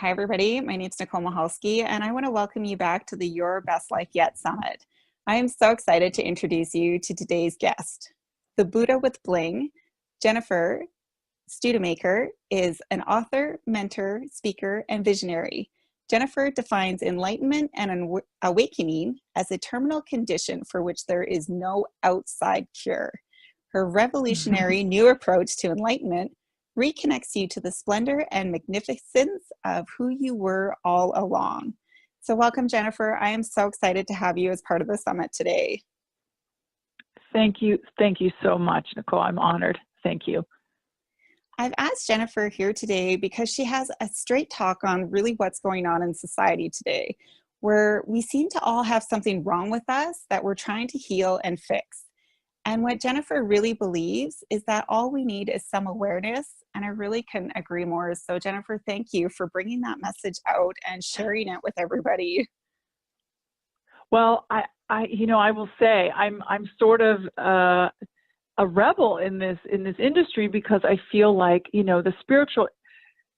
Hi, everybody. My name is Nicole Mahalski, and I want to welcome you back to the Your Best Life Yet Summit. I am so excited to introduce you to today's guest. The Buddha with Bling, Jennifer Schuitemaker, is an author, mentor, speaker, and visionary. Jennifer defines enlightenment and awakening as a terminal condition for which there is no outside cure. Her revolutionary new approach to enlightenment reconnects you to the splendor and magnificence of who you were all along. So welcome, Jennifer. I am so excited to have you as part of the summit today. Thank you. Thank you so much, Nicole. I'm honored. Thank you. I've asked Jennifer here today because she has a straight talk on really what's going on in society today, where we seem to all have something wrong with us that we're trying to heal and fix. And what Jennifer really believes is that all we need is some awareness, and I really couldn't agree more. So Jennifer, thank you for bringing that message out and sharing it with everybody. Well, I will say I'm sort of a rebel in this industry because I feel like, the spiritual,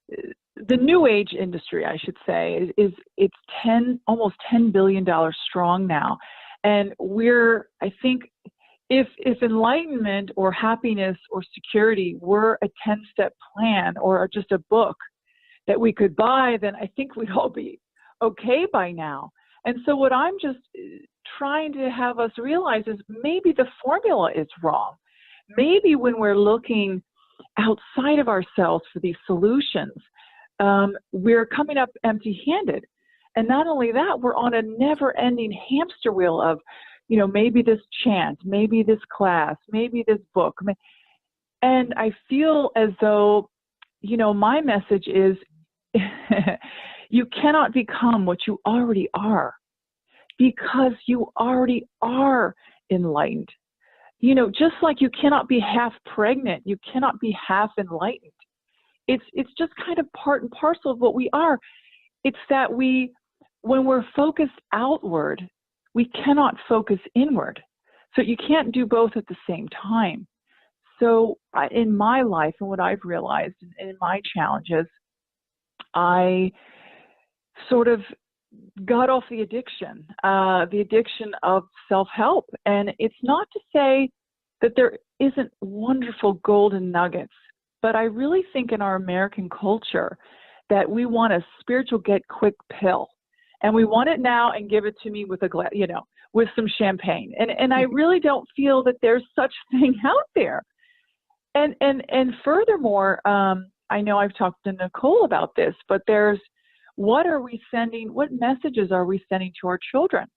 the new age industry, I should say, it's almost $10 billion strong now. And I think if enlightenment or happiness or security were a 10-step plan or just a book that we could buy, then I think we'd all be okay by now. And so what I'm just trying to have us realize is maybe the formula is wrong. Maybe when we're looking outside of ourselves for these solutions, we're coming up empty-handed. And not only that, we're on a never-ending hamster wheel of, maybe this chant, maybe this class, maybe this book. And I feel as though, my message is you cannot become what you already are because you already are enlightened. Just like you cannot be half pregnant, you cannot be half enlightened. It's just kind of part and parcel of what we are. It's that when we're focused outward, we cannot focus inward. So you can't do both at the same time. So in my life and what I've realized in my challenges, I sort of got off the addiction of self-help. And it's not to say that there isn't wonderful golden nuggets, but I really think in our American culture that we want a spiritual get-quick pill. And we want it now and give it to me with a glass, with some champagne. And I really don't feel that there's such thing out there. And furthermore, I know I've talked to Nicole about this, but what messages are we sending to our children?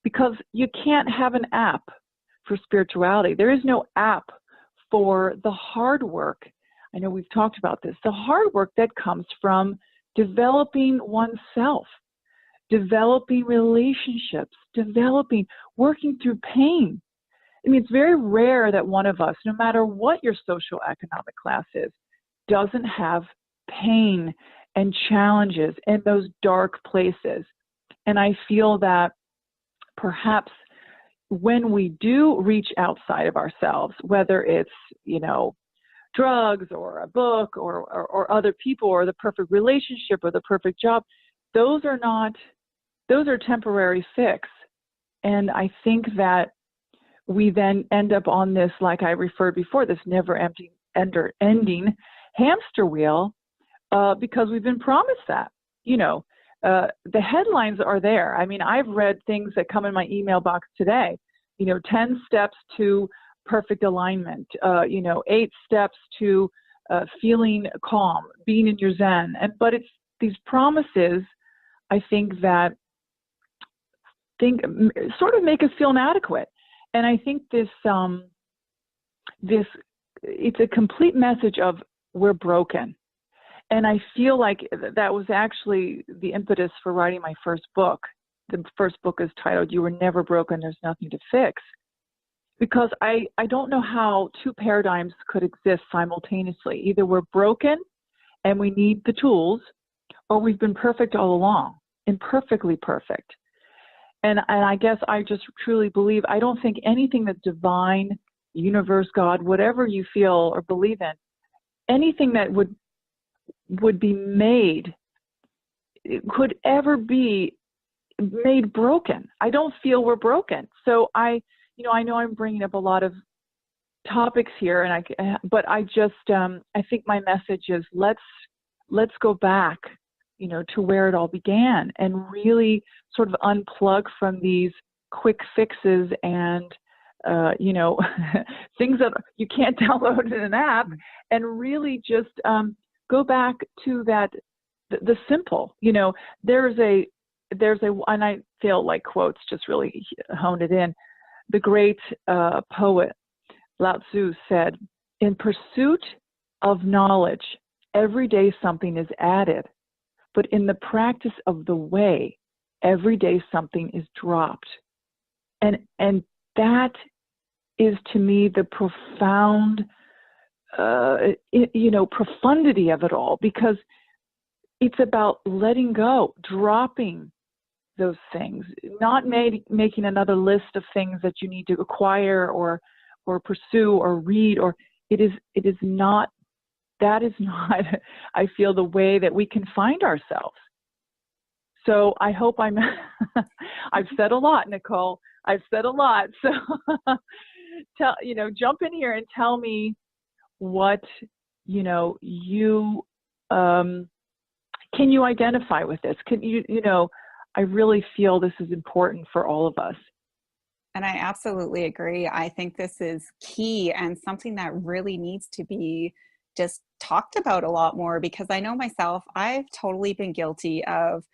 Because you can't have an app for spirituality. There is no app for the hard work. I know we've talked about this, the hard work that comes from developing oneself, developing relationships, working through pain. I mean, it's very rare that one of us, no matter what your social economic class is, doesn't have pain and challenges in those dark places. And I feel that perhaps when we do reach outside of ourselves, whether it's, drugs or a book or other people or the perfect relationship or the perfect job, those are temporary fix. And I think that we then end up on this, like I referred before, this never-ending hamster wheel because we've been promised that. The headlines are there. I mean, I've read things that come in my email box today, 10 steps to perfect alignment, 8 steps to feeling calm, being in your zen. But it's these promises, I think, that sort of make us feel inadequate. And I think it's a complete message of we're broken. And I feel like that was actually the impetus for writing my first book. The first book is titled, You Were Never Broken, There's Nothing to Fix. Because I don't know how two paradigms could exist simultaneously. Either we're broken and we need the tools, or we've been perfect all along, imperfectly perfect. And I guess I just truly believe, I don't think anything that's divine, universe, God, whatever you feel or believe in, anything that would be made could ever be made broken. I don't feel we're broken. So I know I'm bringing up a lot of topics here, but I just, I think my message is let's go back, to where it all began and really sort of unplug from these quick fixes and, things that you can't download in an app, and really just go back to the simple. There's a, and I feel like quotes just really honed it in. The great poet Lao Tzu said, "In pursuit of knowledge, every day something is added, but in the practice of the way, every day something is dropped." And that is, to me, the profound, profundity of it all, because it's about letting go, dropping those things, not making another list of things that you need to acquire or pursue or read, or it is not, that is not, I feel, the way that we can find ourselves. So I hope I've said a lot, Nicole. I've said a lot. So jump in here and tell me what, can you identify with this? Can I really feel this is important for all of us. And I absolutely agree. I think this is key and something that really needs to be just talked about a lot more, because I know myself, I've totally been guilty of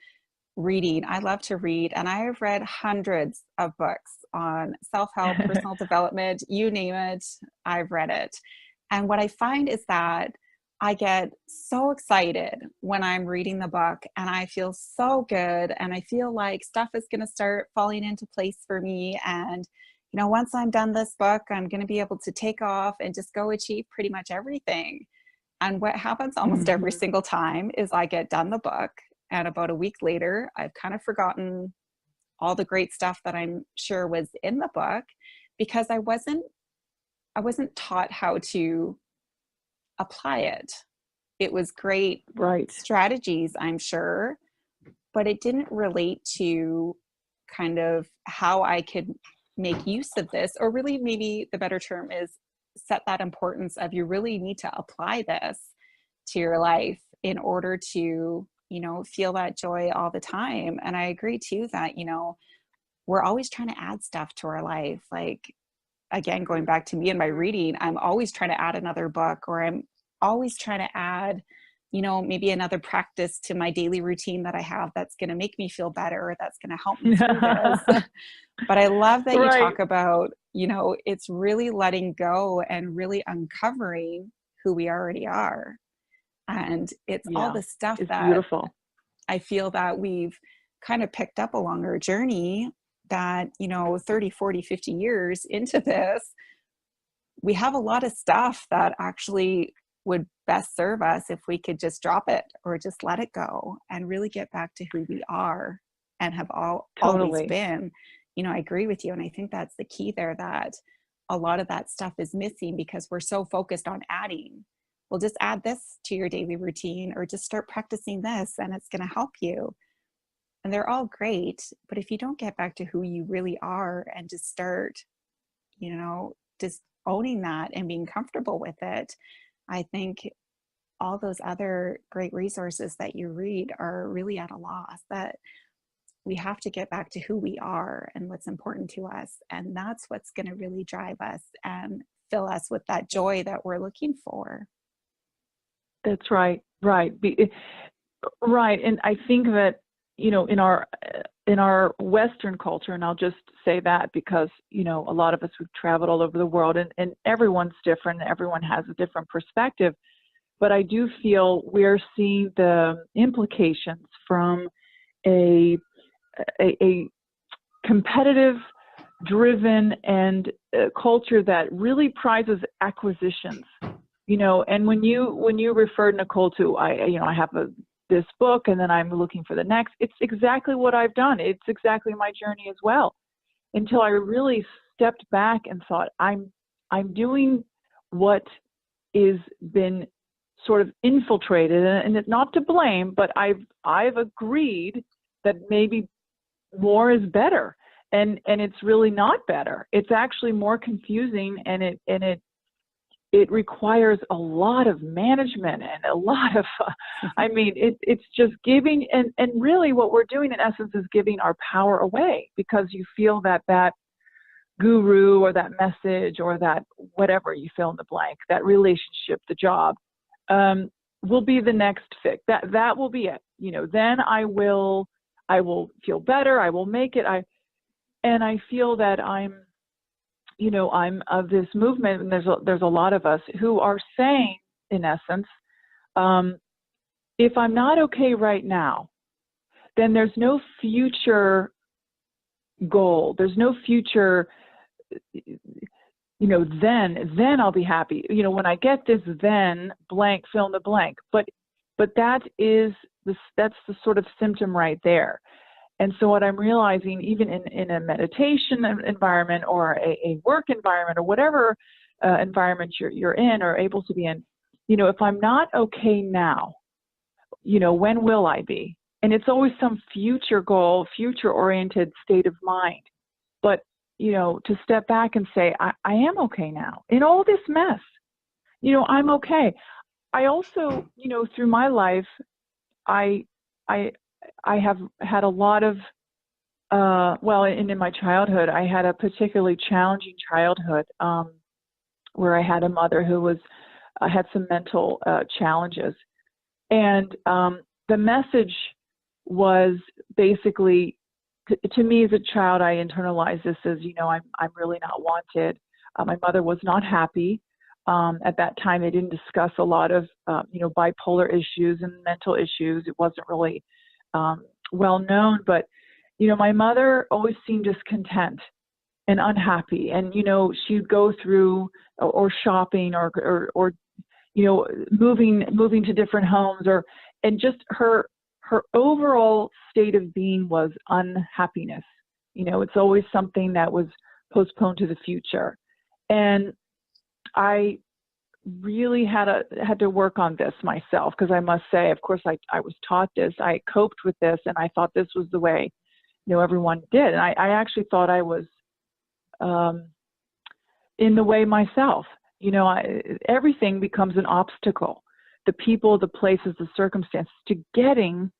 reading. I love to read, and I have read hundreds of books on self-help, personal development, you name it, I've read it. And what I find is that I get so excited when I'm reading the book, and I feel so good, and I feel like stuff is going to start falling into place for me. And, once I'm done this book, I'm going to be able to take off and just go achieve pretty much everything. And what happens almost every single time is I get done the book, and about a week later, I've kind of forgotten all the great stuff that I'm sure was in the book, because I wasn't taught how to apply it. It was great strategies, I'm sure, but it didn't relate to kind of how I could make use of this, or really maybe the better term is set that importance of, you really need to apply this to your life in order to, feel that joy all the time. And I agree too that, we're always trying to add stuff to our life. Like, again, going back to me and my reading, I'm always trying to add another book, or I'm always trying to add, maybe another practice to my daily routine that I have that's going to make me feel better, or that's going to help me through this. But I love that you talk about, it's really letting go and really uncovering who we already are. And it's all the stuff that beautiful. I feel that we've kind of picked up along our journey that, 30, 40, 50 years into this, we have a lot of stuff that actually would best serve us if we could just drop it or just let it go and really get back to who we are and have always been. I agree with you. And I think that's the key there, that a lot of that stuff is missing because we're so focused on adding. Well, just add this to your daily routine, or just start practicing this and it's going to help you. And they're all great. But if you don't get back to who you really are and just start, just owning that and being comfortable with it, I think all those other great resources that you read are really at a loss. That we have to get back to who we are and what's important to us. And that's what's going to really drive us and fill us with that joy that we're looking for. That's right. Right. And I think that, in our Western culture, and I'll just say that because, a lot of us who've traveled all over the world, and everyone's different, everyone has a different perspective, but I do feel we're seeing the implications from a competitive driven and culture that really prizes acquisitions, and when you referred, Nicole, to, I have this book and then I'm looking for the next, it's exactly what I've done. It's exactly my journey as well, until I really stepped back and thought, I'm doing what is been sort of infiltrated, and it's not to blame, but I've agreed that maybe more is better, and it's really not better. It's actually more confusing, and it requires a lot of management and a lot of, I mean, it's just giving, and really what we're doing in essence is giving our power away, because you feel that guru or that message or that whatever you fill in the blank, that relationship, the job, will be the next fix. That will be it. You know, then I will feel better. I will make it. And I feel that I'm of this movement, and there's a lot of us who are saying, in essence, if I'm not okay right now, then there's no future goal. There's no future, then I'll be happy. You know, when I get this, then blank, fill in the blank. But that's the sort of symptom right there. And so what I'm realizing, even in a meditation environment or a work environment or whatever environment you're in or able to be in, you know, if I'm not okay now, you know, when will I be? And it's always some future goal, future-oriented state of mind. But, you know, to step back and say, I am okay now. In all this mess, you know, I'm okay. I also, you know, through my life, I have had a lot of, in my childhood, I had a particularly challenging childhood where I had a mother who had some mental challenges. And the message was basically, to me as a child, I internalized this as, you know, I'm really not wanted. My mother was not happy. At that time, they didn't discuss a lot of, bipolar issues and mental issues. It wasn't really well known, but, you know, my mother always seemed discontent and unhappy. And, you know, she'd go through or shopping or you know, moving to different homes and just her overall state of being was unhappiness. You know, it's always something that was postponed to the future. And I really had to work on this myself, because I must say, of course, I was taught this. I coped with this, and I thought this was the way, you know, everyone did. And I actually thought I was in the way myself. You know, everything becomes an obstacle. The people, the places, the circumstances to getting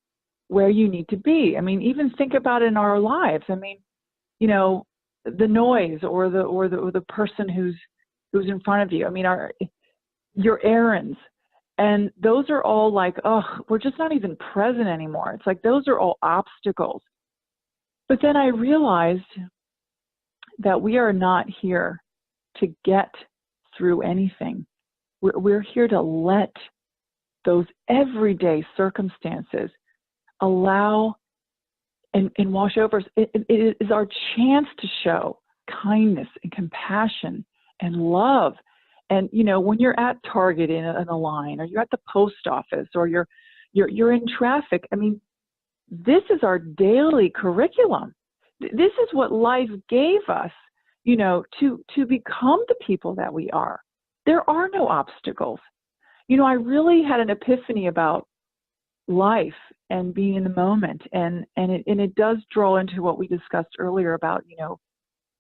where you need to be. I mean, even think about it in our lives. I mean, you know, the noise or the person who's in front of you. I mean, your errands. And those are all like, oh, we're just not even present anymore. It's like those are all obstacles. But then I realized that we are not here to get through anything. We're here to let those everyday circumstances allow and wash over us. It is our chance to show kindness and compassion and love. And, you know, when you're at Target in a line, or you're at the post office, or you're in traffic, I mean, this is our daily curriculum. This is what life gave us, you know, to become the people that we are. There are no obstacles. You know, I really had an epiphany about life and being in the moment. And it does draw into what we discussed earlier about, you know,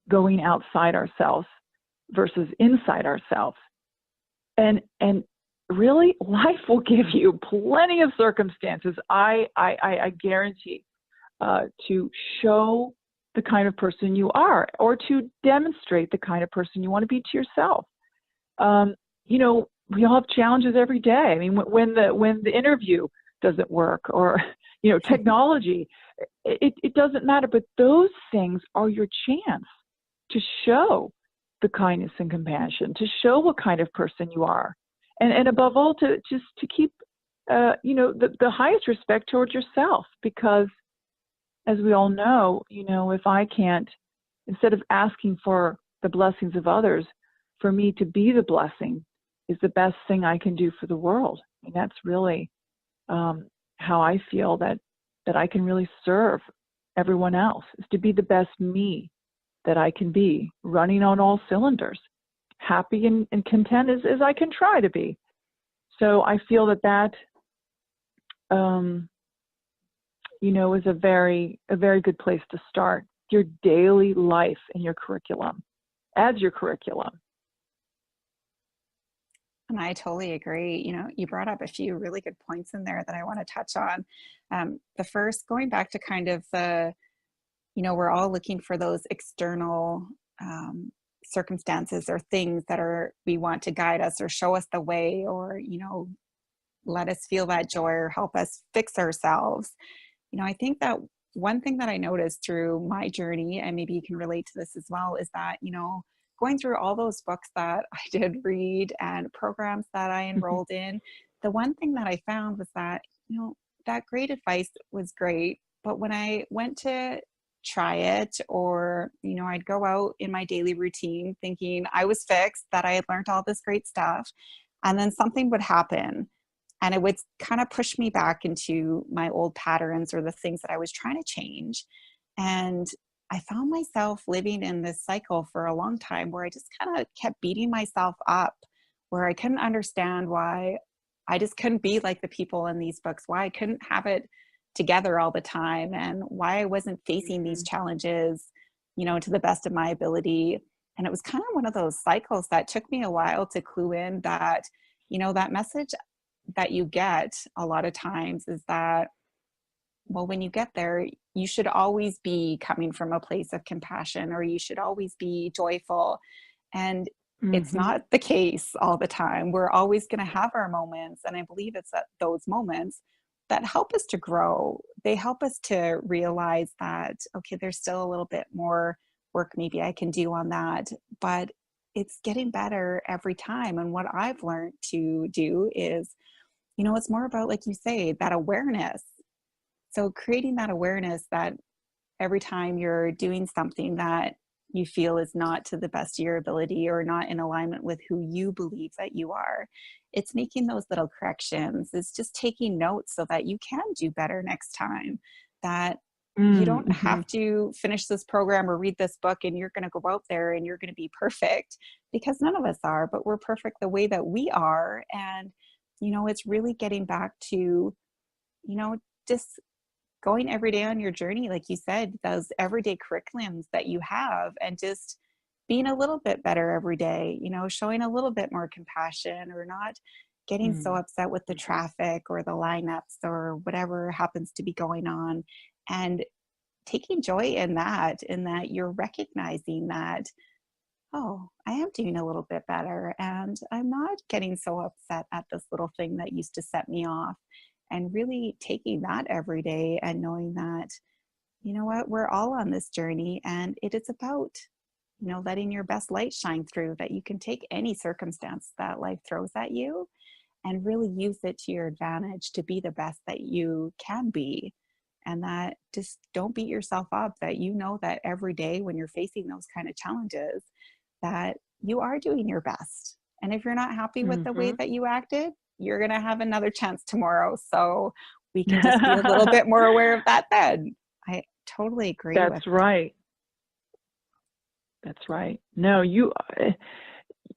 going outside ourselves versus inside ourselves. And really, life will give you plenty of circumstances, I guarantee, to show the kind of person you are, or to demonstrate the kind of person you want to be to yourself. You know, we all have challenges every day. I mean, when the interview doesn't work, or, you know, technology, it doesn't matter. But those things are your chance to show the kindness and compassion, to show what kind of person you are, and above all, to keep, you know, the highest respect towards yourself. Because, as we all know, you know, if I can't, instead of asking for the blessings of others, for me to be the blessing is the best thing I can do for the world. And that's really how I feel that I can really serve everyone else, is to be the best me that I can be, running on all cylinders, happy and content as I can try to be. So I feel that is a very good place to start your daily life and your curriculum as your curriculum. And I totally agree. You brought up a few really good points in there that I want to touch on. The first, going back to kind of we're all looking for those external circumstances or things that we want to guide us or show us the way, or, let us feel that joy or help us fix ourselves. I think that one thing that I noticed through my journey, and maybe you can relate to this as well, is that, going through all those books that I did read and programs that I enrolled in, the one thing that I found was that, that great advice was great. But when I went to try it, or, I'd go out in my daily routine thinking I was fixed, that I had learned all this great stuff, and then something would happen and it would kind of push me back into my old patterns or the things that I was trying to change. And I found myself living in this cycle for a long time where I just kind of kept beating myself up, where I couldn't understand why I just couldn't be like the people in these books, why I couldn't have it together all the time, and why I wasn't facing these challenges, to the best of my ability. And it was kind of one of those cycles that took me a while to clue in that, that message that you get a lot of times is that, well, when you get there, you should always be coming from a place of compassion, or you should always be joyful. And it's not the case all the time. We're always going to have our moments. And I believe it's at those moments that help us to grow. They help us to realize that, okay, there's still a little bit more work maybe I can do on that, but it's getting better every time. And what I've learned to do is, it's more about, like you say, that awareness. So creating that awareness that every time you're doing something that you feel is not to the best of your ability or not in alignment with who you believe that you are, it's making those little corrections. It's just taking notes so that you can do better next time, that you don't have to finish this program or read this book and you're going to go out there and you're going to be perfect, because none of us are, but we're perfect the way that we are. And it's really getting back to, just going every day on your journey, like you said, those everyday curriculums that you have, and just being a little bit better every day, showing a little bit more compassion, or not getting so upset with the traffic or the lineups or whatever happens to be going on, and taking joy in that you're recognizing that, oh, I am doing a little bit better, and I'm not getting so upset at this little thing that used to set me off. And really taking that every day and knowing that, you know what, we're all on this journey, and it is about, letting your best light shine through, that you can take any circumstance that life throws at you and really use it to your advantage to be the best that you can be. And that, just don't beat yourself up, that that every day when you're facing those kind of challenges, that you are doing your best. And if you're not happy with the way that you acted, you're going to have another chance tomorrow. So we can just be a little bit more aware of that then. I totally agree with That's right. That's right. No, you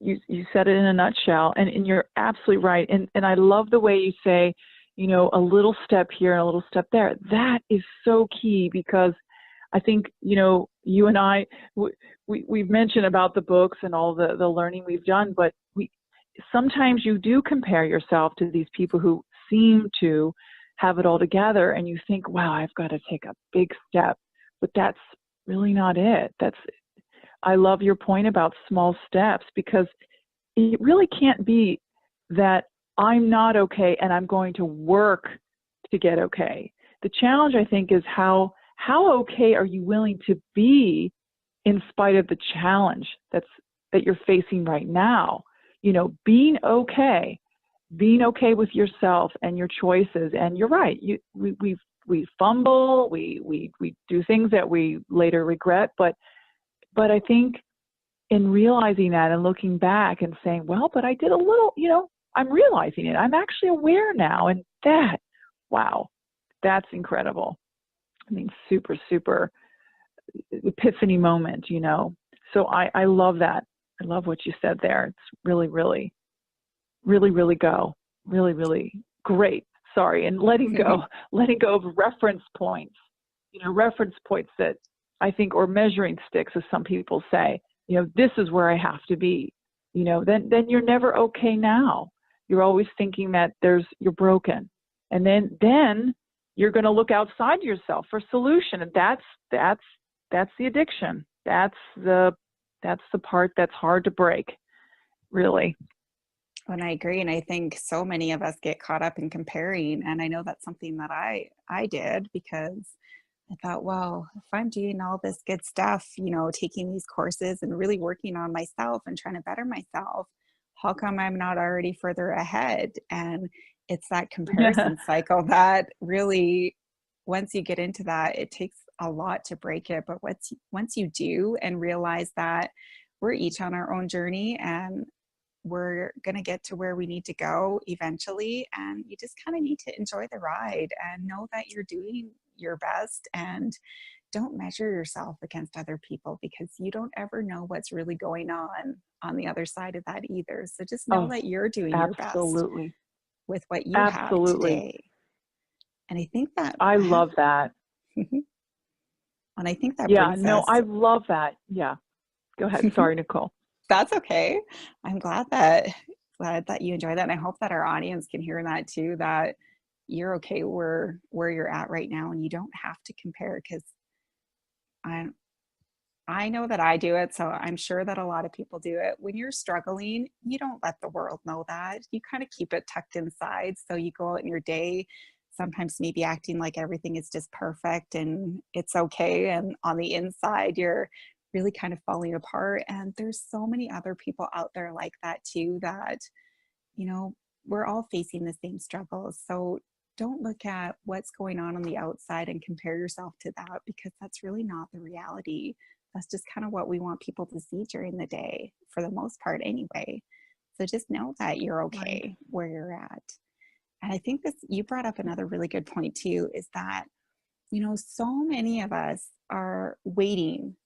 said it in a nutshell, and you're absolutely right. And I love the way you say, a little step here and a little step there. That is so key, because I think, you and I, we've mentioned about the books and all the learning we've done, but sometimes you do compare yourself to these people who seem to have it all together, and you think, wow, I've got to take a big step, but that's really not it. I love your point about small steps, because it really can't be that I'm not okay and I'm going to work to get okay. The challenge, I think, is how okay are you willing to be in spite of the challenge that you're facing right now? Being okay with yourself and your choices. And you're right. We fumble, we do things that we later regret, but I think in realizing that and looking back and saying, well, but I did a little, I'm realizing it. I'm actually aware now. And wow, that's incredible. I mean, super, super epiphany moment, So I love that. I love what you said there. It's really, really, really, really go. really, really great. Sorry. And letting go of reference points, reference points that I think, or measuring sticks, as some people say, this is where I have to be, then you're never okay now. You're always thinking that you're broken. And then you're going to look outside yourself for solution. And that's the addiction. That's the part that's hard to break, really. And I agree. And I think so many of us get caught up in comparing. And I know that's something that I did, because I thought, well, if I'm doing all this good stuff, taking these courses and really working on myself and trying to better myself, how come I'm not already further ahead? And it's that comparison cycle that really, once you get into that, it takes a lot to break it. But once you do and realize that we're each on our own journey and we're going to get to where we need to go eventually, and you just kind of need to enjoy the ride and know that you're doing your best, and don't measure yourself against other people, because you don't ever know what's really going on the other side of that either. So just know that you're doing your best with what you have today. And I think that I love that. And I think that brings us, I love that. Yeah, go ahead. Sorry, Nicole. That's okay. I'm glad that you enjoy that, and I hope that our audience can hear that too, that you're okay where you're at right now, and you don't have to compare, because I know that I do it, so I'm sure that a lot of people do it. When you're struggling, you don't let the world know that. You kind of keep it tucked inside, so you go out in your day, sometimes maybe acting like everything is just perfect and it's okay, and on the inside you're really kind of falling apart. And there's so many other people out there like that too, that we're all facing the same struggles. So don't look at what's going on the outside and compare yourself to that, because that's really not the reality. That's just kind of what we want people to see during the day, for the most part anyway. So just know that you're okay where you're at. And I think you brought up another really good point too, is that, so many of us are waiting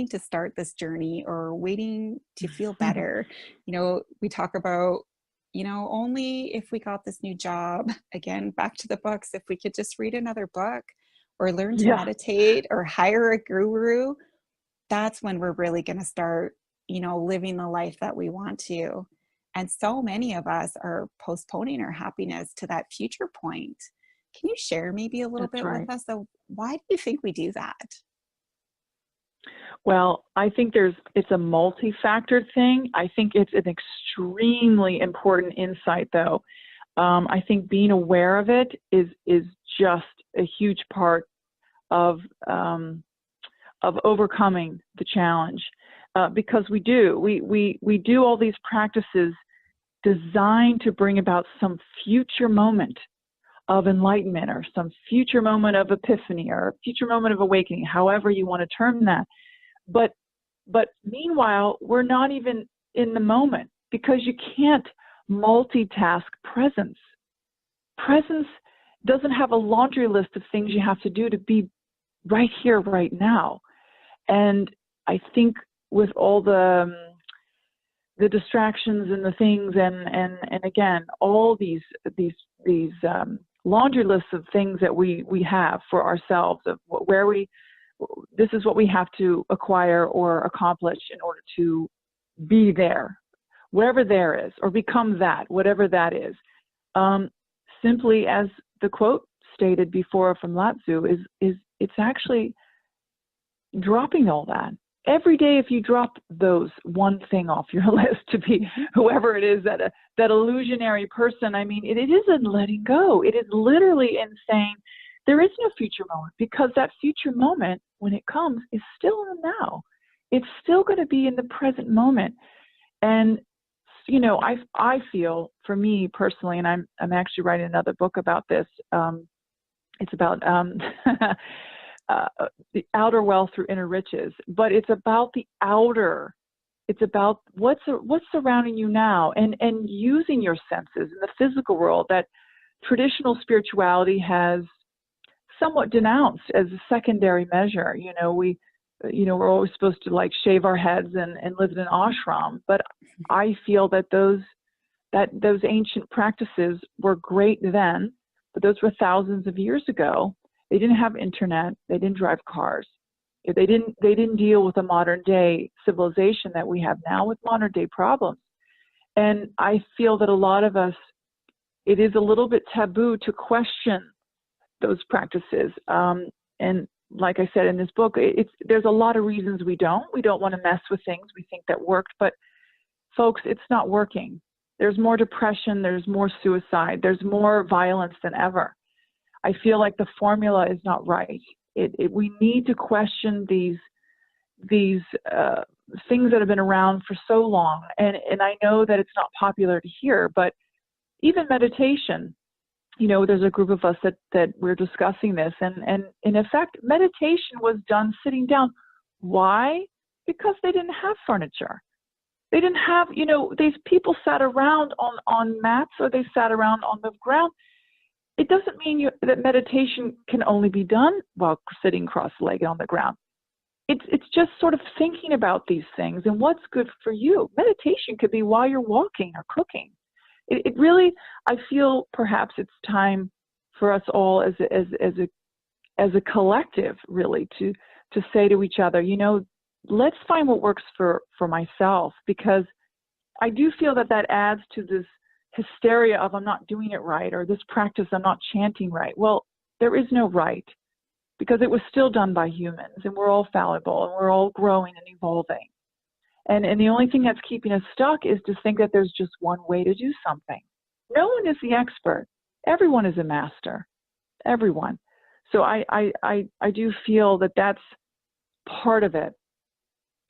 to start this journey, or waiting to feel better. We talk about, only if we got this new job, again, back to the books, if we could just read another book or learn to meditate or hire a guru, that's when we're really going to start, living the life that we want to. And so many of us are postponing our happiness to that future point. Can you share maybe a little bit with us? So why do you think we do that? Well, I think it's a multi-factor thing. I think it's an extremely important insight, though. I think being aware of it is just a huge part of overcoming the challenge, because we do all these practices designed to bring about some future moment of enlightenment, or some future moment of epiphany, or a future moment of awakening, however you want to term that. But meanwhile, we're not even in the moment, because you can't multitask presence. Presence doesn't have a laundry list of things you have to do to be right here, right now. And I think with all the distractions and the things, and again, all these laundry lists of things that we have for ourselves, of this is what we have to acquire or accomplish in order to be there, whatever there is, or become that, whatever that is. Simply, as the quote stated before from Lao-Tzu, is it's actually dropping all that. Every day, if you drop those one thing off your list to be whoever it is, that illusionary person, I mean, it isn't letting go. It is literally in saying there is no future moment, because that future moment, when it comes, is still in the now. It's still going to be in the present moment. And, I feel, for me personally, and I'm actually writing another book about this. It's about the outer wealth through inner riches, but it's about the outer. It's about what's surrounding you now, and using your senses in the physical world that traditional spirituality has somewhat denounced as a secondary measure. We're always supposed to shave our heads and live in an ashram, but I feel that that those ancient practices were great then, but those were thousands of years ago. They didn't have internet. They didn't drive cars. They didn't deal with the modern day civilization that we have now with modern day problems. And I feel that a lot of us, it is a little bit taboo to question those practices. And like I said in this book, there's a lot of reasons we don't. We don't want to mess with things we think that worked, but folks, it's not working. There's more depression, there's more suicide, there's more violence than ever. I feel like the formula is not right. We need to question these things that have been around for so long. And I know that it's not popular to hear, but even meditation, there's a group of us that we're discussing this. And in effect, meditation was done sitting down. Why? Because they didn't have furniture. They didn't have, these people sat around on mats, or they sat around on the ground. It doesn't mean that meditation can only be done while sitting cross-legged on the ground. It's just sort of thinking about these things and what's good for you. Meditation could be while you're walking or cooking. It really, I feel perhaps it's time for us all as a collective, really, to say to each other, let's find what works for myself, because I do feel that adds to this hysteria of I'm not doing it right, or this practice I'm not chanting right. Well, there is no right, because it was still done by humans, and we're all fallible, and we're all growing and evolving. And the only thing that's keeping us stuck is to think that there's just one way to do something. No one is the expert. Everyone is a master. Everyone. So I do feel that that's part of it.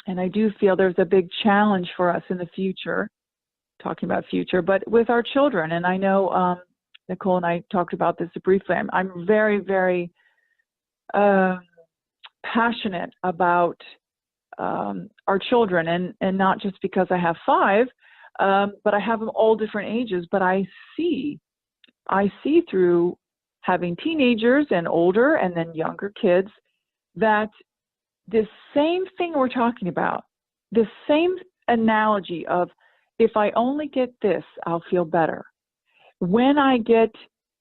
And I do feel there's a big challenge for us in the future, talking about future, but with our children. And I know Nicole and I talked about this briefly. I'm very, very passionate about our children, and not just because I have 5, but I have them all different ages. But I see through having teenagers and older and then younger kids that this same thing we're talking about, this same analogy of, if I only get this, I'll feel better. When I get,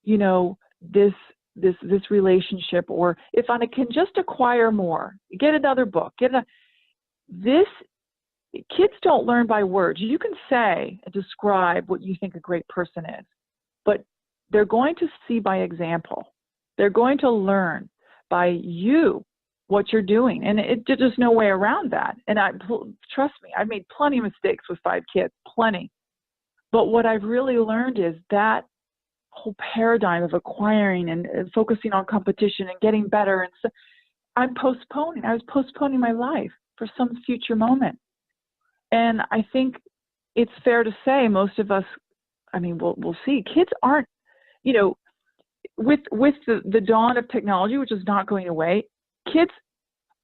this relationship, or if I can just acquire more, get another book, kids don't learn by words. You can say and describe what you think a great person is, but they're going to see by example. They're going to learn by you what you're doing, and there's no way around that. And trust me, I've made plenty of mistakes with 5 kids, plenty. But what I've really learned is that whole paradigm of acquiring and focusing on competition and getting better, and so I was postponing my life for some future moment. And I think it's fair to say most of us, we'll see, kids aren't, with the dawn of technology, which is not going away, kids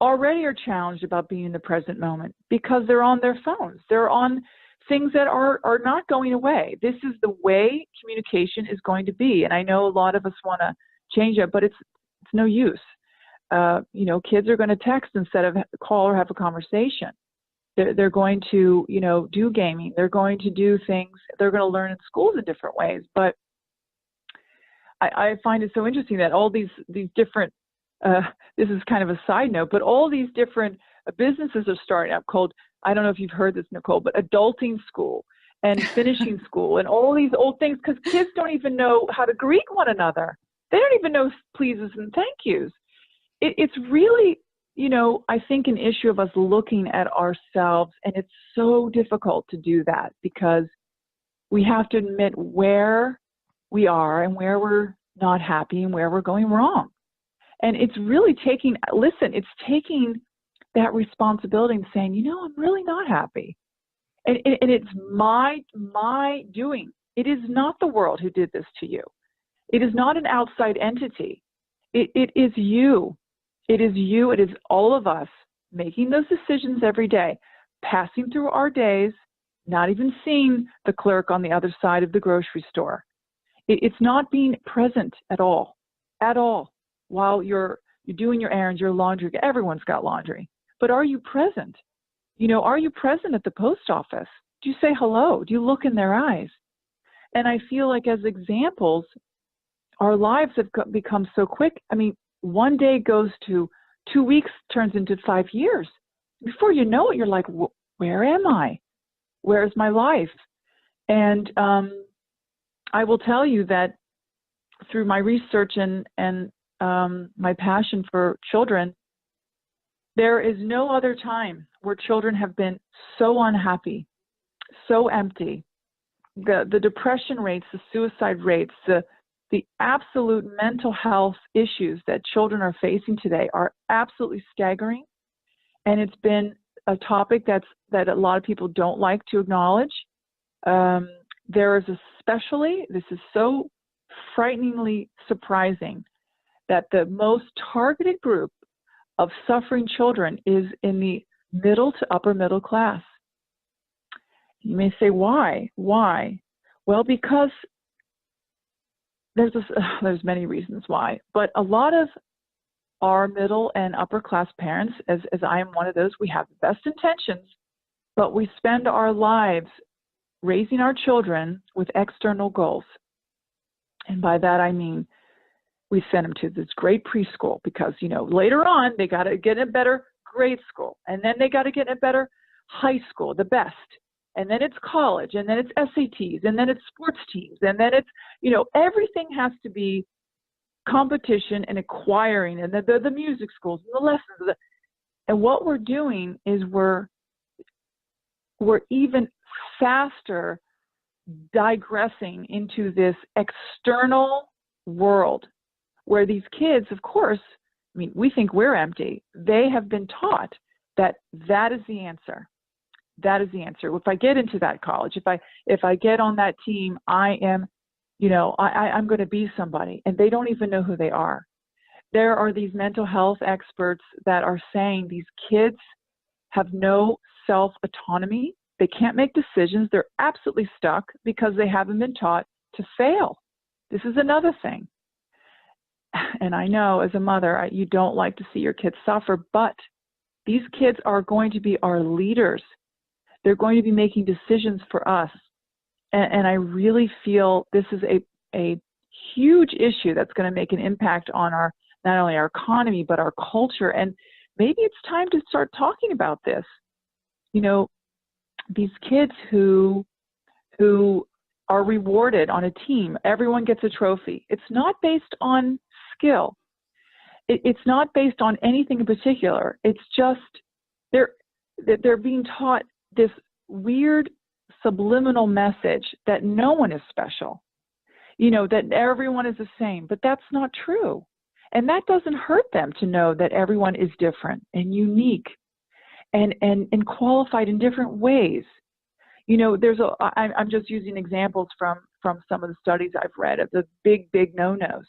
already are challenged about being in the present moment because they're on their phones. They're on things that are not going away. This is the way communication is going to be. And I know a lot of us want to change it, but it's no use. Kids are going to text instead of call or have a conversation. They're going to, do gaming. They're going to do things. They're going to learn in schools in different ways. But I find it so interesting that all these different, this is kind of a side note, but all these different businesses are starting up called, I don't know if you've heard this, Nicole, but adulting school and finishing school and all these old things, because kids don't even know how to greet one another. They don't even know pleases and thank yous. It's really, I think an issue of us looking at ourselves, and it's so difficult to do that because we have to admit where we are and where we're not happy and where we're going wrong. And it's really taking that responsibility and saying, I'm really not happy. And it's my doing. It is not the world who did this to you. It is not an outside entity. It is you. It is you. It is all of us making those decisions every day, passing through our days, not even seeing the clerk on the other side of the grocery store. It's not being present at all, while you're doing your errands, your laundry. Everyone's got laundry. But are you present? Are you present at the post office? Do you say hello? Do you look in their eyes? And I feel like as examples, our lives have become so quick. I mean, one day goes to 2 weeks, turns into 5 years. Before you know it, you're like, where am I? Where is my life? And I will tell you that through my research and my passion for children, there is no other time where children have been so unhappy, so empty. The depression rates, the suicide rates, the absolute mental health issues that children are facing today are absolutely staggering. And it's been a topic that a lot of people don't like to acknowledge. There is especially, this is so frighteningly surprising, that the most targeted group of suffering children is in the middle to upper middle class. You may say, why? Why? Well, because there's many reasons why, but a lot of our middle and upper class parents, as I am one of those, we have the best intentions, but we spend our lives raising our children with external goals. And by that I mean we send them to this great preschool because, later on they got to get in a better grade school, and then they got to get in a better high school, the best. And then it's college, and then it's SATs, and then it's sports teams, and then it's, everything has to be competition and acquiring, and the music schools and the lessons. And what we're doing is we're even faster digressing into this external world where these kids, of course, I mean, we think we're empty. They have been taught that is the answer. That is the answer. If I get into that college, if I get on that team, I am, I'm going to be somebody, and they don't even know who they are. There are these mental health experts that are saying these kids have no self-autonomy. They can't make decisions. They're absolutely stuck because they haven't been taught to fail. This is another thing. And I know as a mother, you don't like to see your kids suffer, but these kids are going to be our leaders. They're going to be making decisions for us. And I really feel this is a huge issue that's going to make an impact on not only our economy, but our culture. And maybe it's time to start talking about this. These kids who are rewarded on a team, everyone gets a trophy. It's not based on skill. It's not based on anything in particular. It's just they're being taught this weird subliminal message that no one is special, that everyone is the same, but that's not true. And that doesn't hurt them to know that everyone is different and unique and qualified in different ways. I'm just using examples from some of the studies I've read of the big no-nos,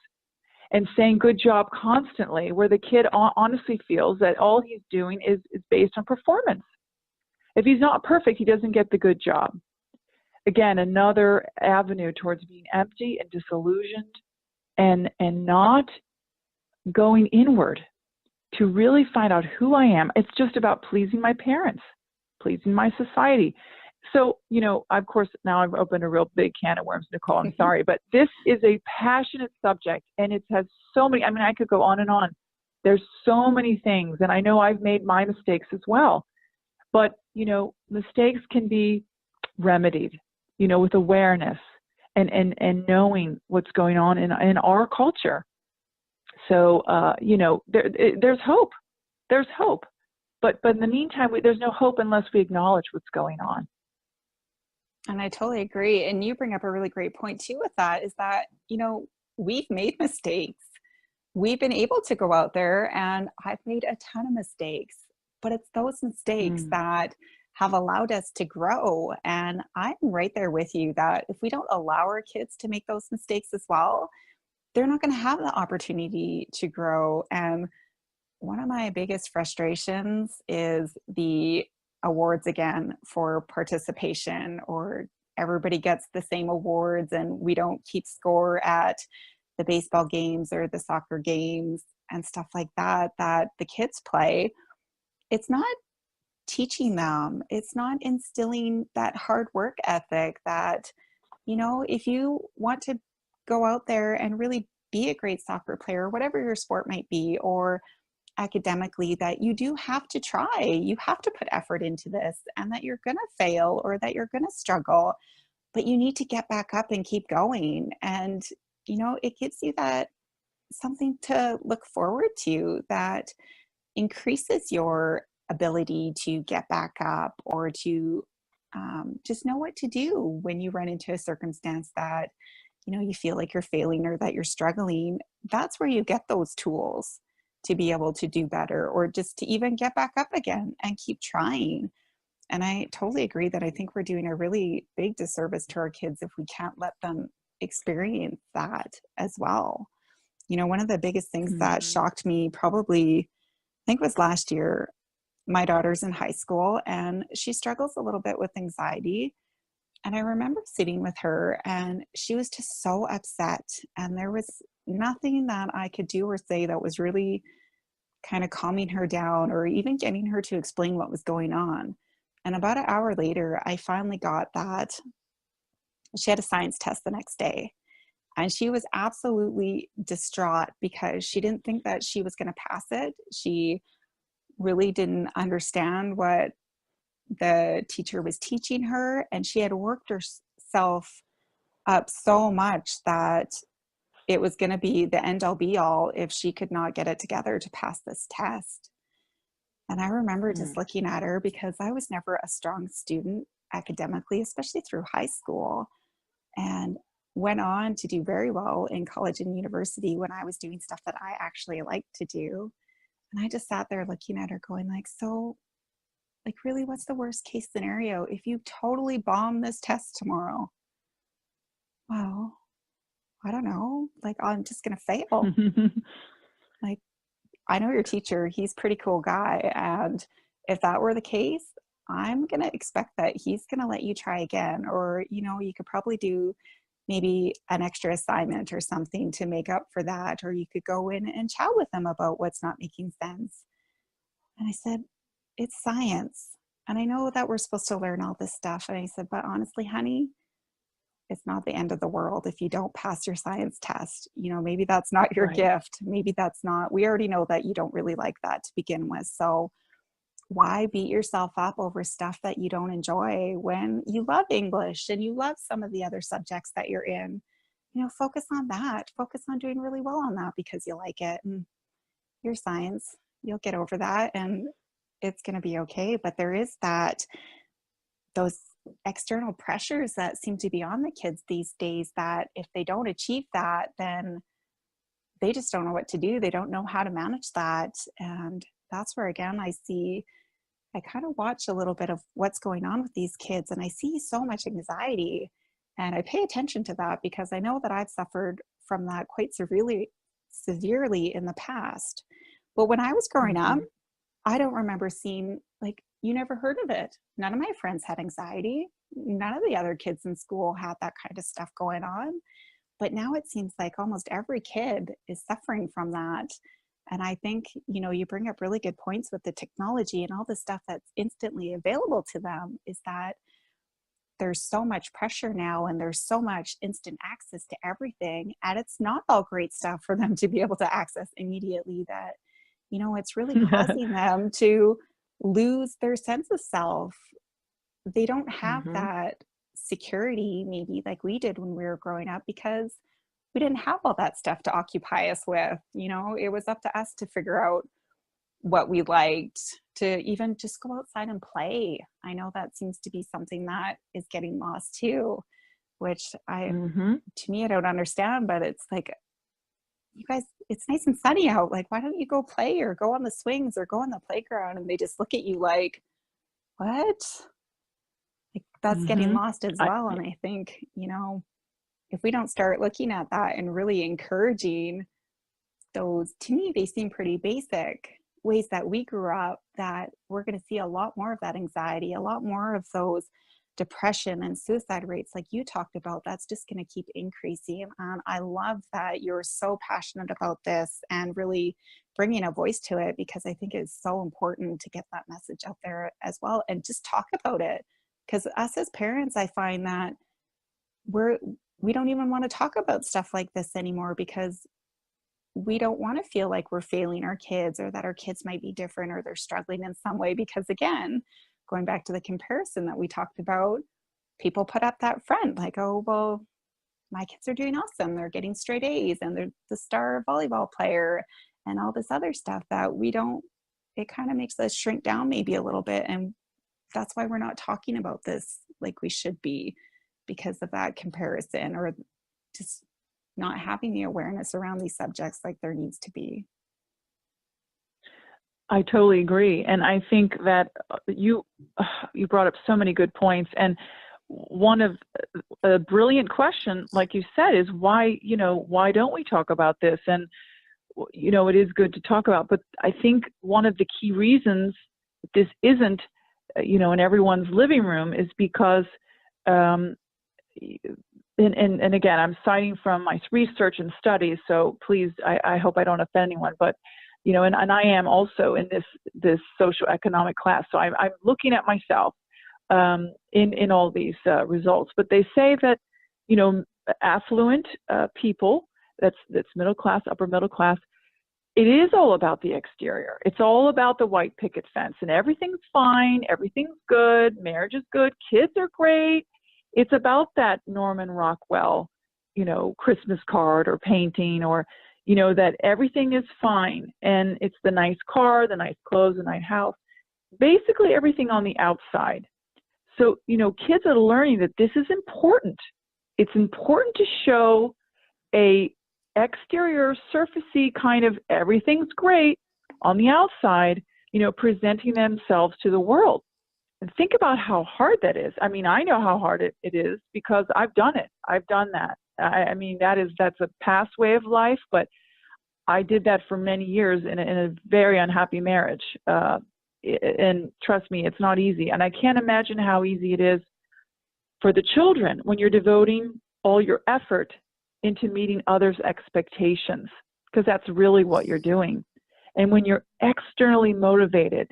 and saying good job constantly, where the kid honestly feels that all he's doing is based on performance. If he's not perfect, he doesn't get the good job. Again, another avenue towards being empty and disillusioned and not going inward to really find out who I am. It's just about pleasing my parents, pleasing my society. So, of course, now I've opened a real big can of worms, Nicole, I'm sorry, but this is a passionate subject, and it has so many, I could go on and on. There's so many things, and I know I've made my mistakes as well. But, mistakes can be remedied, with awareness and knowing what's going on in our culture. So, there's hope. There's hope. But in the meantime, there's no hope unless we acknowledge what's going on. And I totally agree. And you bring up a really great point too with that, is that, we've made mistakes. We've been able to go out there, and I've made a ton of mistakes, but it's those mistakes that have allowed us to grow. And I'm right there with you that if we don't allow our kids to make those mistakes as well, they're not going to have the opportunity to grow. And one of my biggest frustrations is the awards again for participation, or everybody gets the same awards and we don't keep score at the baseball games or the soccer games and stuff like that the kids play. It's not teaching them, it's not instilling that hard work ethic that if you want to go out there and really be a great soccer player, whatever your sport might be, or academically, that you do have to try. You have to put effort into this, and that you're going to fail or that you're going to struggle, but you need to get back up and keep going. And, it gives you that something to look forward to that increases your ability to get back up, or to just know what to do when you run into a circumstance that you feel like you're failing or that you're struggling. That's where you get those tools to be able to do better, or just to even get back up again and keep trying. And I totally agree that I think we're doing a really big disservice to our kids if we can't let them experience that as well. One of the biggest things that Mm-hmm. shocked me, probably, I think it was last year, my daughter's in high school and she struggles a little bit with anxiety. And I remember sitting with her and she was just so upset. And there was nothing that I could do or say that was really kind of calming her down, or even getting her to explain what was going on. And about an hour later, I finally got that she had a science test the next day. And she was absolutely distraught because she didn't think that she was going to pass it. She really didn't understand what the teacher was teaching her. And she had worked herself up so much that it was going to be the end all be all if she could not get it together to pass this test. And I remember just looking at her, because I was never a strong student academically, especially through high school, and went on to do very well in college and university when I was doing stuff that I actually liked to do. And I just sat there looking at her going like, so, like, really, what's the worst case scenario if you totally bomb this test tomorrow? Well, I don't know. Like, I'm just going to fail. Mm-hmm. Like, I know your teacher, he's a pretty cool guy. And if that were the case, I'm going to expect that he's going to let you try again. Or, you could probably do maybe an extra assignment or something to make up for that. Or you could go in and chat with them about what's not making sense. And I said, it's science. And I know that we're supposed to learn all this stuff. And I said, but honestly, honey, it's not the end of the world if you don't pass your science test. Maybe that's not your Right. gift. Maybe that's not, we already know that you don't really like that to begin with. So why beat yourself up over stuff that you don't enjoy when you love English and you love some of the other subjects that you're in? Focus on that. Focus on doing really well on that because you like it. And your science, you'll get over that and it's going to be okay. But there is those external pressures that seem to be on the kids these days, that if they don't achieve that, then they just don't know what to do. They don't know how to manage that. And that's where, again, I kind of watch a little bit of what's going on with these kids, and I see so much anxiety. And I pay attention to that because I know that I've suffered from that quite severely in the past. But when I was growing up, Mm-hmm. I don't remember seeing, like, you never heard of it. None of my friends had anxiety. None of the other kids in school had that kind of stuff going on. But now it seems like almost every kid is suffering from that. And I think, you bring up really good points with the technology and all the stuff that's instantly available to them, is that there's so much pressure now and there's so much instant access to everything. And it's not all great stuff for them to be able to access immediately, that, it's really causing them to lose their sense of self. They don't have Mm-hmm. that security maybe like we did when we were growing up, because we didn't have all that stuff to occupy us with. It was up to us to figure out what we liked, to even just go outside and play. I know that seems to be something that is getting lost too, which Mm-hmm. to me, I don't understand, but it's like, you guys, it's nice and sunny out. Like, why don't you go play or go on the swings or go on the playground? And they just look at you like, what? Like, that's getting Mm-hmm. lost as well. And I think, if we don't start looking at that and really encouraging those, to me, they seem pretty basic ways that we grew up, that we're going to see a lot more of that anxiety, a lot more of those depression and suicide rates like you talked about. That's just going to keep increasing. And I love that you're so passionate about this and really bringing a voice to it, because I think it's so important to get that message out there as well and just talk about it. Because us as parents, I find that we're we don't even want to talk about stuff like this anymore because we don't want to feel like we're failing our kids or that our kids might be different or they're struggling in some way. Because again, going back to the comparison that we talked about, people put up that front like, oh, well, my kids are doing awesome. They're getting straight A's and they're the star volleyball player and all this other stuff that we don't, it kind of makes us shrink down maybe a little bit. And that's why we're not talking about this like we should be, because of that comparison, or just not having the awareness around these subjects like there needs to be. I totally agree. And I think that you brought up so many good points. And one of a brilliant question, like you said, is why don't we talk about this? And, it is good to talk about, but I think one of the key reasons this isn't, in everyone's living room is because, and again, I'm citing from my research and studies, so please, I hope I don't offend anyone, but, and I am also in this socioeconomic class, so I'm looking at myself in all these results. But they say that, affluent people, that's middle class, upper middle class, it is all about the exterior. It's all about the white picket fence, and everything's fine, everything's good, marriage is good, kids are great. It's about that Norman Rockwell, Christmas card or painting, or, that everything is fine. And it's the nice car, the nice clothes, the nice house, basically everything on the outside. So, kids are learning that this is important. It's important to show a exterior, surfacey kind of everything's great on the outside, presenting themselves to the world. And think about how hard that is. I mean, I know how hard it is because I've done it. I've done that. I mean, that's a past way of life, but I did that for many years in a very unhappy marriage. And trust me, it's not easy. And I can't imagine how easy it is for the children when you're devoting all your effort into meeting others' expectations, because that's really what you're doing. And when you're externally motivated,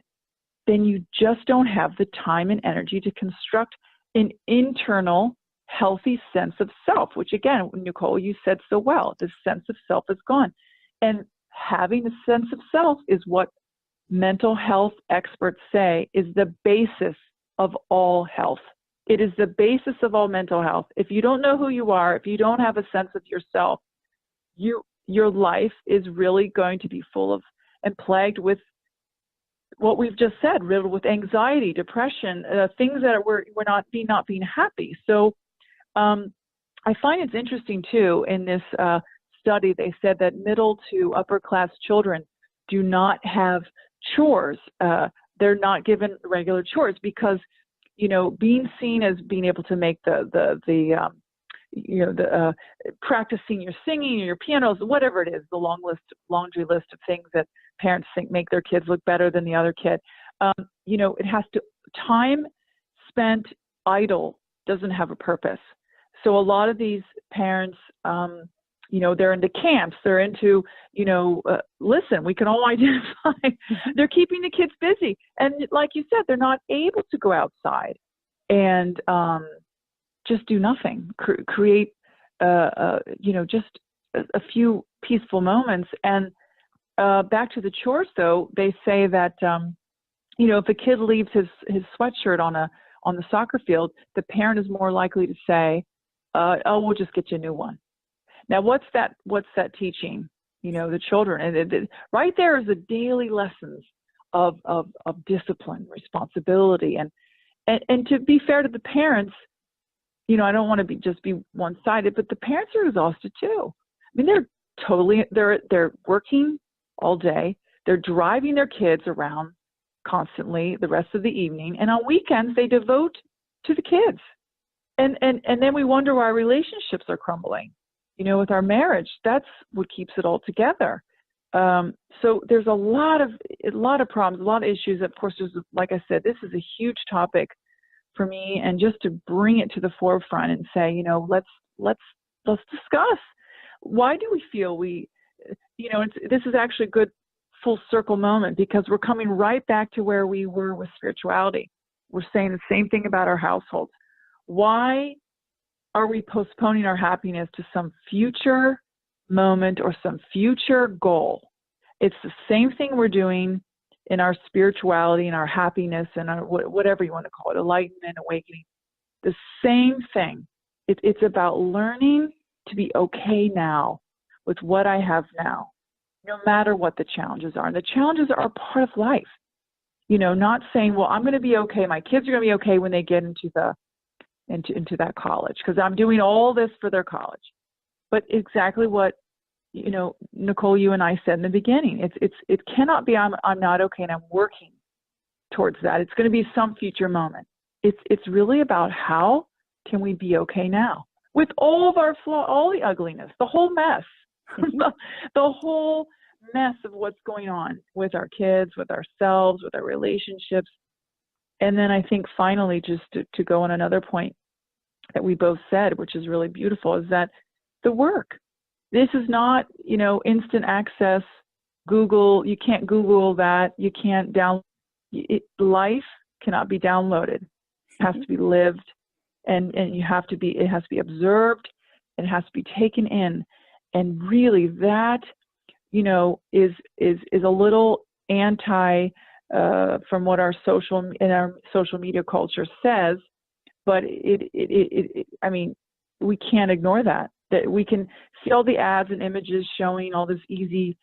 then you just don't have the time and energy to construct an internal, healthy sense of self, which again, Nicole, you said so well, the sense of self is gone. And having a sense of self is what mental health experts say is the basis of all health. It is the basis of all mental health. If you don't know who you are, if you don't have a sense of yourself, your life is really going to be full of and plagued with what we've just said, riddled with anxiety, depression, things that we're not being happy. So I find it's interesting too, in this study, they said that middle to upper class children do not have chores. They're not given regular chores because, being seen as being able to make the practicing your singing or your pianos, whatever it is, the laundry list of things that parents think make their kids look better than the other kid. It has to, time spent idle doesn't have a purpose. So a lot of these parents, they're into camps, they're into, listen, we can all identify, they're keeping the kids busy. And like you said, they're not able to go outside and just do nothing, create, just a few peaceful moments. And back to the chores, though, they say that, if a kid leaves his sweatshirt on the soccer field, the parent is more likely to say, we'll just get you a new one. Now, what's that teaching, the children? And right there is the daily lessons of discipline, responsibility. And to be fair to the parents, I don't want to be one-sided, but the parents are exhausted too. I mean, they're working all day. They're driving their kids around constantly the rest of the evening. And on weekends, they devote to the kids. And then we wonder why our relationships are crumbling. With our marriage, that's what keeps it all together. So there's a lot of problems, a lot of issues. Of course, like I said, this is a huge topic for me, and just to bring it to the forefront and say, let's discuss, why do we feel this is actually a good full circle moment, because we're coming right back to where we were with spirituality. We're saying the same thing about our households. Why are we postponing our happiness to some future moment or some future goal? It's the same thing we're doing in our spirituality and our happiness and our, whatever you want to call it, enlightenment, awakening. The same thing. It's about learning to be okay now with what I have now, no matter what the challenges are. And the challenges are part of life. You know, not saying, well, I'm going to be okay. My kids are going to be okay when they get into that college because I'm doing all this for their college. But exactly what, you know, Nicole, you and I said in the beginning, it cannot be I'm not okay and I'm working towards that. It's going to be some future moment. It's really about how can we be okay now with all of our flaw, all the ugliness, the whole mess, the whole mess of what's going on with our kids, with ourselves, with our relationships. And then I think finally, just to go on another point that we both said, which is really beautiful, is that the work. This is not, you know, instant access, Google. You can't Google that. You can't download. Life cannot be downloaded. It has to be lived, and you have to be. It has to be observed. It has to be taken in, and really that, you know, is a little anti from what our social media culture says, but I mean, we can't ignore that we can see all the ads and images showing all this easy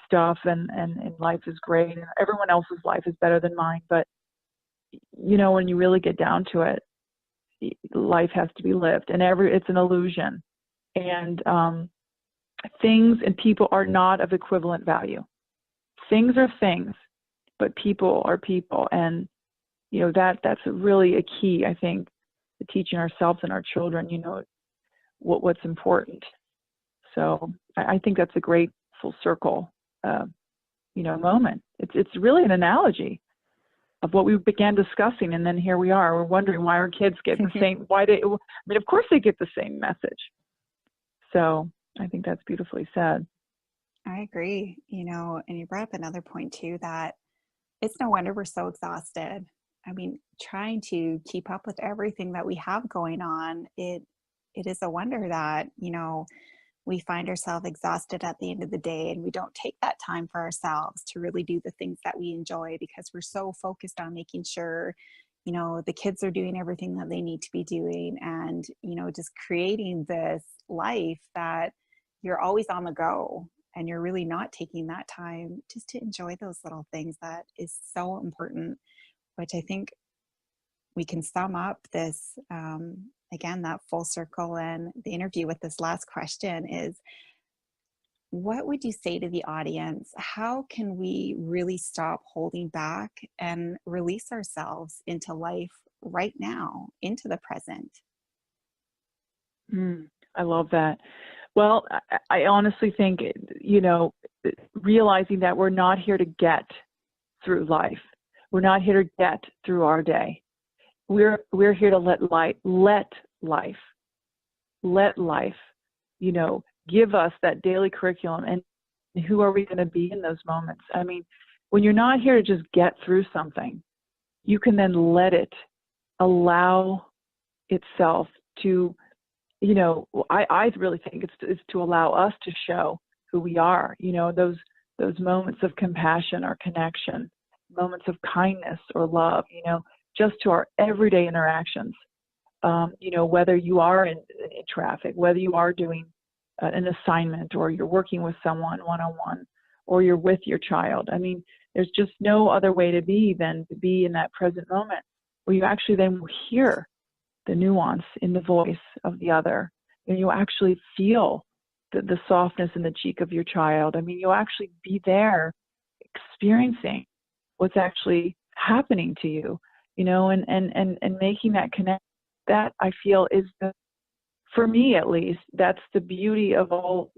stuff and life is great and everyone else's life is better than mine. But, you know, when you really get down to it, life has to be lived, and it's an illusion. And things and people are not of equivalent value. Things are things, but people are people. And, you know, that's really a key, I think, to teaching ourselves and our children, you know, what's important. So I think that's a great full circle, you know, moment. It's really an analogy of what we began discussing, and then here we are. We're wondering why our kids get the same. I mean, of course they get the same message. So I think that's beautifully said. I agree. You know, and you brought up another point too, that it's no wonder we're so exhausted. I mean, trying to keep up with everything that we have going on, it is a wonder that, you know, we find ourselves exhausted at the end of the day, and we don't take that time for ourselves to really do the things that we enjoy because we're so focused on making sure, you know, the kids are doing everything that they need to be doing, and, you know, just creating this life that you're always on the go, and you're really not taking that time just to enjoy those little things that is so important, which I think we can sum up this, again, that full circle and the interview with this last question is, what would you say to the audience? How can we really stop holding back and release ourselves into life right now, into the present? I love that. Well, I honestly think, you know, realizing that we're not here to get through life. We're not here to get through our day. We're here to let life, you know, give us that daily curriculum. And who are we going to be in those moments? I mean, when you're not here to just get through something, you can then let it allow itself to, you know, I really think it's to allow us to show who we are, you know, those moments of compassion or connection, moments of kindness or love, you know, just to our everyday interactions. You know, whether you are in traffic, whether you are doing an assignment, or you're working with someone one-on-one, or you're with your child. I mean, there's just no other way to be than to be in that present moment where you actually then will hear the nuance in the voice of the other, and you actually feel the softness in the cheek of your child. I mean, you'll actually be there experiencing what's actually happening to you, you know, and making that connection. That I feel is for me at least, that's the beauty of all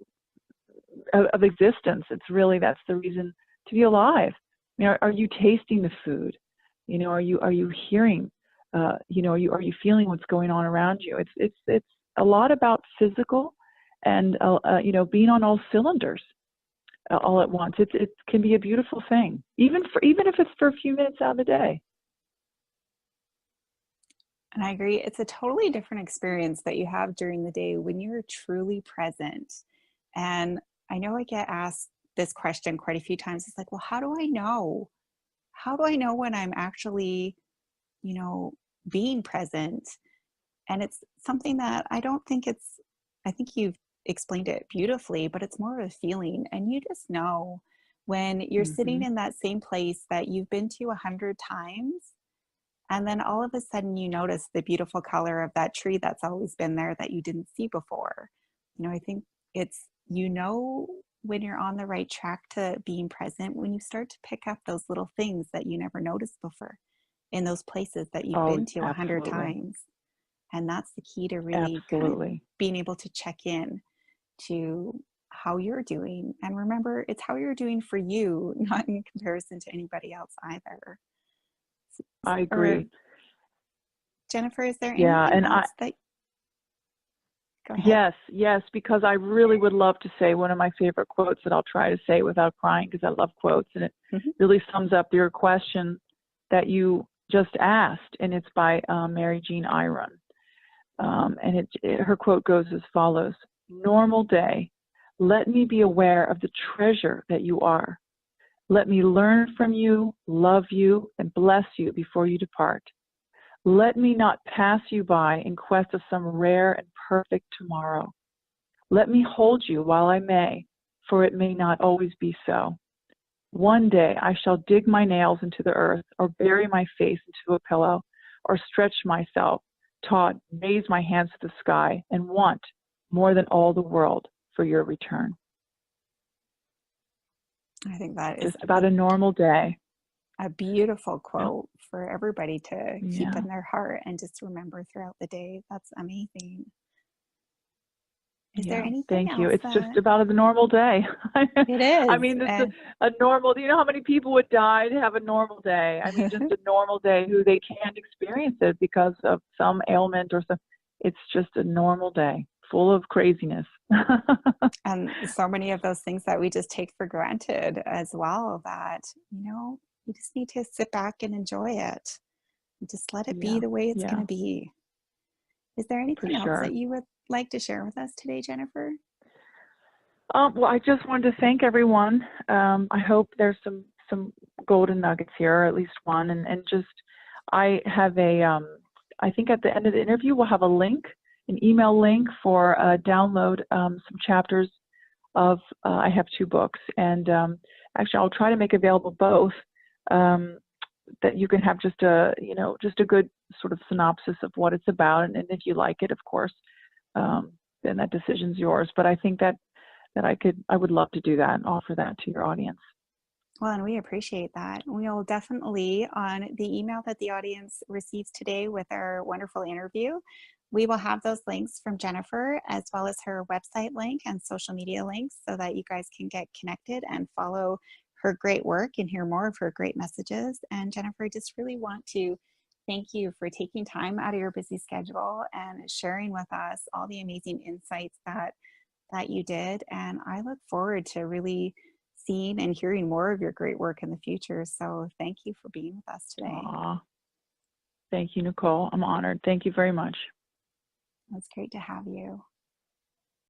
of existence. It's really, that's the reason to be alive. You know, are you tasting the food? You know, are you hearing? You know, are you feeling what's going on around you? It's a lot about physical and you know, being on all cylinders all at once. It can be a beautiful thing, even if it's for a few minutes out of the day. And I agree. It's a totally different experience that you have during the day when you're truly present. And I know I get asked this question quite a few times. It's like, well, how do I know? How do I know when I'm actually, you know, being present? And it's something that I don't think it's, I think you've explained it beautifully, but it's more of a feeling. And you just know when you're sitting Hmm. in that same place that you've been to 100 times, and then all of a sudden you notice the beautiful color of that tree that's always been there that you didn't see before. I think it's, when you're on the right track to being present, when you start to pick up those little things that you never noticed before in those places that you've Oh, been to 100 absolutely. times. And that's the key to really kind of Absolutely. being able to check in to how you're doing. And remember, it's how you're doing for you, not in comparison to anybody else either. I Or agree. Jennifer, is there Yeah. anything And else that, go ahead. yes, yes, because I really would love to say one of my favorite quotes that I'll try to say without crying because I love quotes, and it Mhm. really sums up your question that you just asked, and it's by Mary Jean Iron. And her quote goes as follows: "Normal day, let me be aware of the treasure that you are. Let me learn from you, love you, and bless you before you depart. Let me not pass you by in quest of some rare and perfect tomorrow. Let me hold you while I may, for it may not always be so. One day I shall dig my nails into the earth, or bury my face into a pillow, or stretch myself, taut, raise my hands to the sky, and want, more than all the world, for your return." I think that is Just about a normal day. a beautiful Yeah. quote for everybody to keep Yeah. in their heart and just remember throughout the day. That's amazing. Is there Yeah, anything thank you. else It's just that about the normal day. it I is? mean, it's a normal, do you know how many people would die to have a normal day? I mean, just a normal day who they can't experience it because of some ailment or some. It's just a normal day full of craziness. And so many of those things that we just take for granted as well, that, you just need to sit back and enjoy it. Just let it be Yeah, the way it's going yeah, to be. Is there for anything else that sure. you would like to share with us today, Jennifer? Well, I just wanted to thank everyone. I hope there's some golden nuggets here, or at least one. And just I have I think at the end of the interview we'll have a link, an email link for download some chapters of. I have two books, and actually I'll try to make available both. Um, that you can have just just a good sort of synopsis of what it's about, and if you like it, of course, then that decision's yours. But I think that I would love to do that and offer that to your audience. Well, and we appreciate that. We'll definitely, on the email that the audience receives today with our wonderful interview, we will have those links from Jennifer, as well as her website link and social media links, so that you guys can get connected and follow her great work and hear more of her great messages. And Jennifer, I just really want to thank you for taking time out of your busy schedule and sharing with us all the amazing insights that you did. And I look forward to really seeing and hearing more of your great work in the future. So thank you for being with us today. Aw, thank you, Nicole. I'm honored. Thank you very much. It's great to have you.